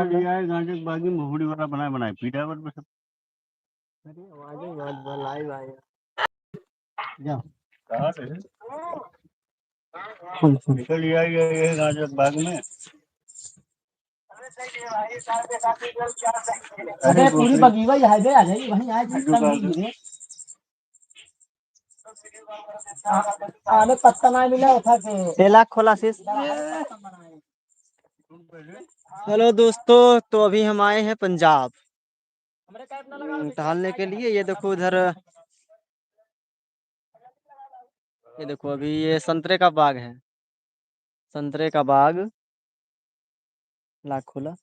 लिया है गांजे बागी मोहड़ी वाला बनाए पीड़ा पर सब। अरे आवाज मत भलाई भाई जा कहां से निकल लिया ये गांजे बाग में। अरे पूरी बगीवा हाईवे आ जाएगी वहीं आए आने पत्ता ना मिला उठा के 6 लाख खोला शीश। हेलो दोस्तों, तो अभी हम आए हैं पंजाब टहलने के लिए। ये देखो उधर, ये देखो अभी ये संतरे का बाग है, संतरे का बाग लाख खोला।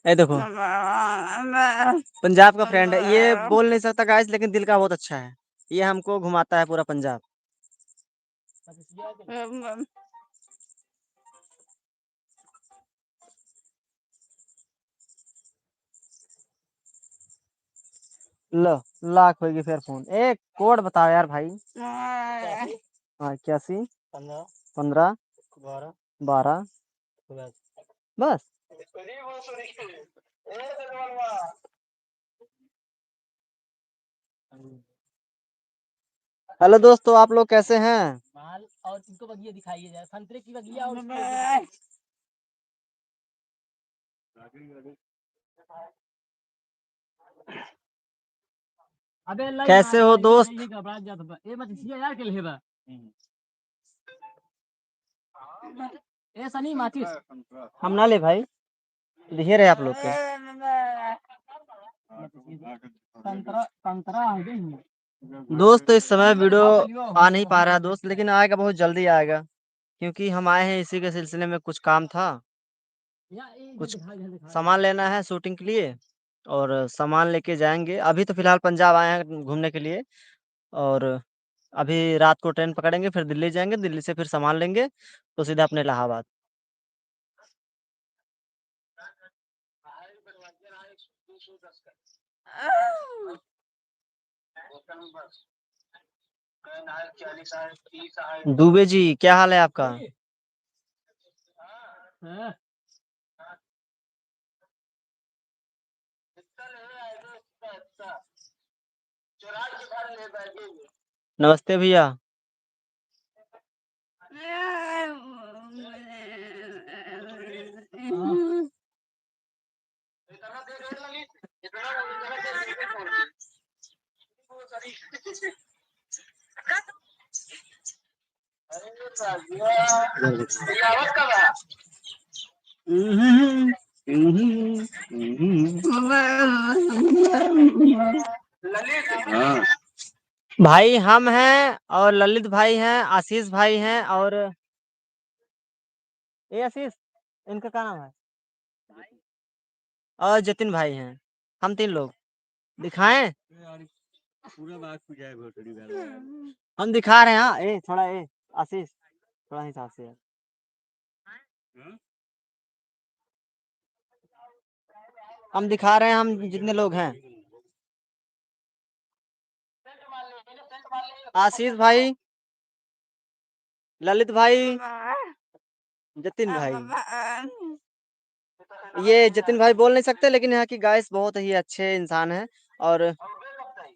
ये देखो पंजाब का फ्रेंड है, ये बोल नहीं सकता गाइस लेकिन दिल का बहुत अच्छा है। ये हमको घुमाता है पूरा पंजाब। लो लाख होगी फिर फोन। एक कोड बताओ यार भाई। हाँ 81 15 12 बस। हेलो दोस्तों, आप लोग कैसे हैं? माल और इनको बगिया दिखाइए जरा, संतरे की बगिया और कैसे हो दोस्त? ए सनी माचिस हम ना ले भाई, दिखे रहे आप लोग के। दोस्त इस समय वीडियो आ नहीं पा रहा है दोस्त, लेकिन आएगा बहुत जल्दी आएगा, क्योंकि हम आए हैं इसी के सिलसिले में। कुछ काम था, कुछ सामान लेना है शूटिंग के लिए, और सामान लेके जाएंगे। अभी तो फिलहाल पंजाब आए हैं घूमने के लिए, और अभी रात को ट्रेन पकड़ेंगे, फिर दिल्ली जाएंगे, दिल्ली से फिर सामान लेंगे तो सीधा अपने इलाहाबाद। दुबे जी क्या हाल है आपका? नमस्ते भैया। भाई हम हैं और ललित भाई हैं, आशीष भाई हैं, और ये आशीष, इनका क्या नाम है, और जतिन भाई हैं। हम 3 लोग दिखाएं। पूरा बाग पे जाए घोटड़ी हम दिखा रहे हैं। हाँ ए थोड़ा, ए आशीष थोड़ा हिसाब से यार। हम दिखा रहे हैं हम जितने लोग हैं। आशीष भाई, ललित भाई, जतिन भाई। ये जतिन भाई बोल नहीं सकते, लेकिन यहाँ की गाइस बहुत ही अच्छे इंसान हैं। और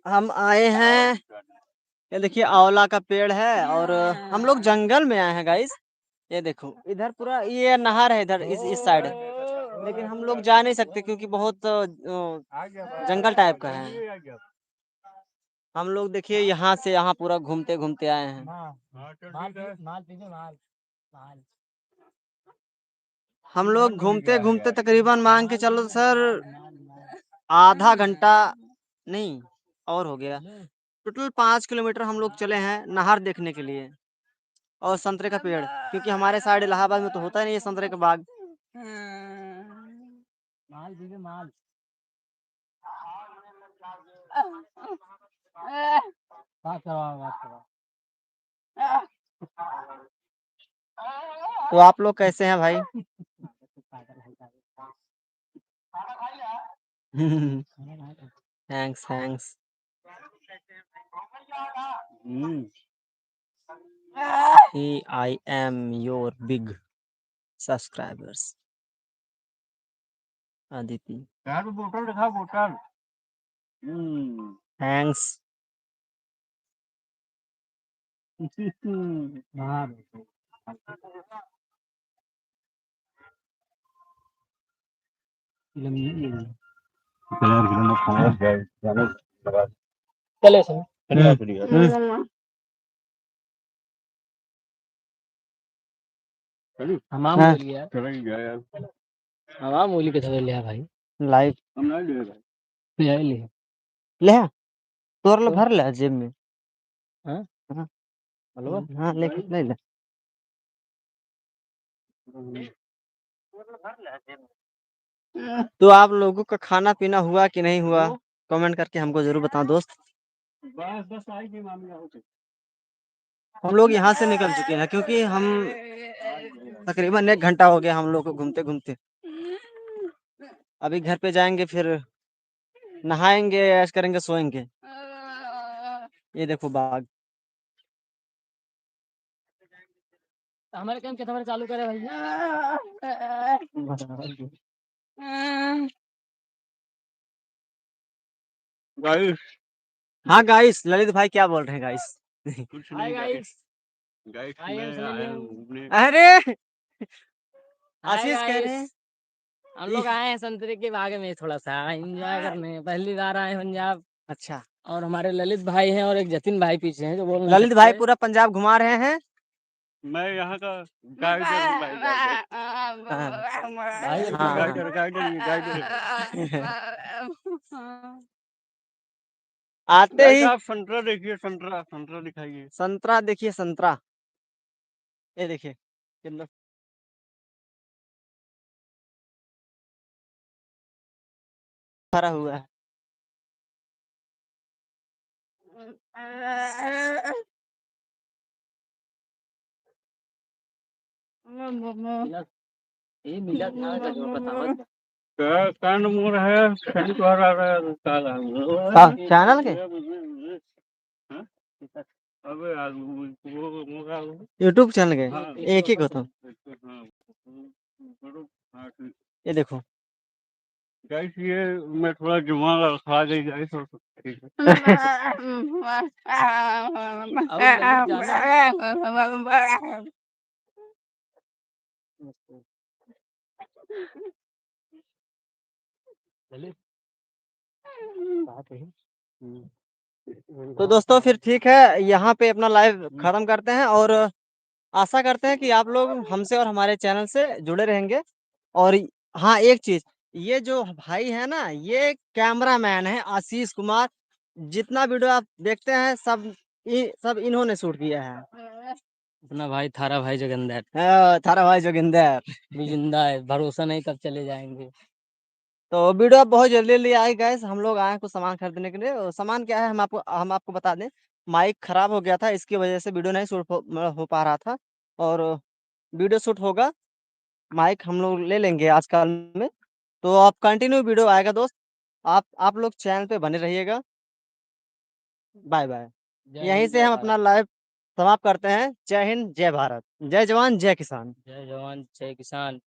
हम आए हैं, ये देखिए आंवला का पेड़ है, और हम लोग जंगल में आए हैं गाइस। ये देखो इधर पूरा ये नहर है, इधर इस साइड, लेकिन हम लोग जा नहीं सकते क्योंकि बहुत जंगल टाइप का है। हम लोग देखिए यहाँ से यहाँ पूरा घूमते घूमते आए हैं। हम लोग घूमते घूमते तकरीबन मान के चलो सर आधा घंटा नहीं और हो गया, टोटल 5 किलोमीटर हम लोग चले हैं नहर देखने के लिए, और संतरे का पेड़, क्योंकि हमारे साइड इलाहाबाद में तो होता ही नहीं है संतरे का बाग। माल दीजिए माल। बात करवा। तो आप लोग कैसे हैं भाई? Thanks thanks. I am your big subscribers. Aditi, यार बोतल दिखा बोतल। thanks. हाँ कलर फिल्म खाना जाए जाने लगा चले सर बढ़िया बढ़िया चली हमाम हाँ। बोलिए यार चला ही गया यार हमाम बोली के थोड़े लिया भाई लाइव हम नहीं लेगा ले लिया ले आ, तोर ले तो भर ले जेब में। हाँ हाँ हेलो हाँ, लेके ले ले। तो आप लोगों का खाना पीना हुआ कि नहीं हुआ, कमेंट करके हमको जरूर बताओ दोस्त। बस बस आई थी मामी आओ थे हम लोग यहाँ से निकल चुके हैं क्योंकि हम तकरीबन 1 घंटा हो गया हम लोग को घूमते घूमते। अभी घर पे जाएंगे, फिर नहाएंगे, ऐश करेंगे, सोएंगे। ये देखो बाग। हमारे काम कैसे चालू करे भाई गाइस हाँ गाइस, ललित भाई क्या बोल रहे हैं गाइस? कुछ हाय नहीं गाइस गाइस I am मैं Sunil आया Liu. हूँ घूमने अरे हाय आशीष कह रहे हैं। गाइस हम लोग आए हैं संतरे के बाग में थोड़ा सा एंजॉय करने पहली बार आए हैं पंजाब अच्छा, और हमारे ललित भाई हैं और एक जतिन भाई पीछे हैं जो बोल नहीं ललित भाई सकते पूरा पंजाब घुमा रहे हैं। मैं यहाँ का गाइडर हूँ भाई गाइडर भाई हाँ गाइडर गाइडर ये गाइडर आते गाइस ही आप संतरा देखिए संतरा संतरा दिखाइए संतरा देखिए, संतरा ये देखिए कितना भरा हुआ है। मिलत ये मिलत ना का जो बतावत कांड मोर है शनि को हरा रहा है काला चैनल के हाँ? अबे यार वो मोरा यूट्यूब चैनल के हाँ एक ही को तो हाँ हाँ ठीक ये देखो। गाइस ये मैं थोड़ा जुम्मन खा गई गाइस और ठीक है और ललित जाना ललित बात है तो दोस्तों फिर ठीक है, यहाँ पे अपना लाइव खत्म करते हैं और आशा करते हैं कि आप लोग हमसे और हमारे चैनल से जुड़े रहेंगे। और हाँ, एक चीज, ये जो भाई है ना, ये कैमरा मैन है आशीष कुमार। जितना वीडियो आप देखते हैं सब इन्होंने शूट किया है। अपना भाई थारा भाई जोगिंदर थारा भाई जोगिंदर। भी जिंदा है भरोसा नहीं कब चले जाएंगे तो वीडियो अब बहुत जल्दी जल्दी आए गैस। हम लोग आए हैं कुछ सामान खरीदने के लिए। और सामान क्या है हम आपको बता दें। माइक खराब हो गया था, इसकी वजह से वीडियो नहीं शूट हो पा रहा था। और वीडियो शूट होगा, माइक हम लोग ले लेंगे आजकल में। तो आप कंटिन्यू वीडियो आएगा दोस्त। आप लोग चैनल पे बने रहिएगा। Bye bye. जय यहीं हिंद से जय हम भारत अपना लाइव समाप्त करते हैं। जय हिंद, जय भारत, जय जवान, जय किसान। जय जवान जय किसान